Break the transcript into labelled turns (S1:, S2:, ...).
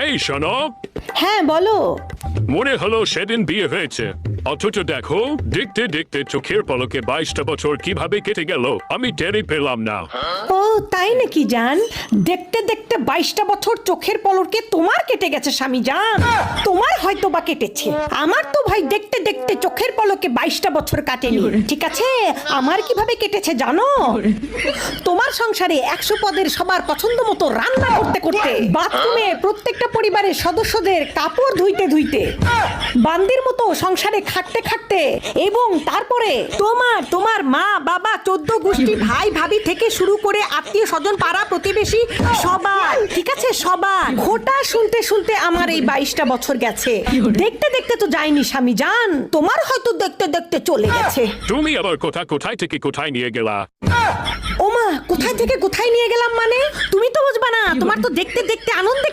S1: এই শোনো,
S2: হ্যাঁ বলো।
S1: মনে হলো সেদিন বিয়ে হয়েছে, অথচ দেখো দেখতে দেখতে চোখের পলকে 22টা বছর কিভাবে কেটে গেল আমি টেরই পেলাম না।
S2: ও তাই নাকি জান? দেখতে দেখতে 22টা বছর চোখের পলকে তোমার কেটে গেছে স্বামী জান। তোমার হয়তো বা কেটেছে, আমার তো ভাই দেখতে দেখতে চোখের পলকে 22টা বছর কাটেনি। ঠিক আছে, আমার কিভাবে কেটেছে জানো? তোমার সংসারে 100 পদের সবার পছন্দ মতো রান্না করতে করতে, বাথরুমে প্রত্যেকটা পরিবারের সদস্যদের কাপড় ধুইতে ধুইতে, বান্দির মতো সংসারে খাটতে খাটতে, এবং তারপরে তোমার মা বাবা 14 গোষ্ঠী ভাই ভাবি থেকে শুরু করে আত্মীয় স্বজন পাড়া প্রতিবেশী সবার, ঠিক আছে সবার ঘোটা শুনতে শুনতে আমার এই 22টা বছর গেছে। দেখতে দেখতে তো যায়নি স্বামী জান, তোমার হয়তো দেখতে দেখতে চলে গেছে।
S1: তুমি আবার কোথায় থেকে কোথায় নিয়ে গেলা?
S2: ওমা, কোথায় থেকে কোথায় নিয়ে গেলাম মানে? তুমি তো বুঝবা না, তোমার তো দেখতে দেখতে আনন্দে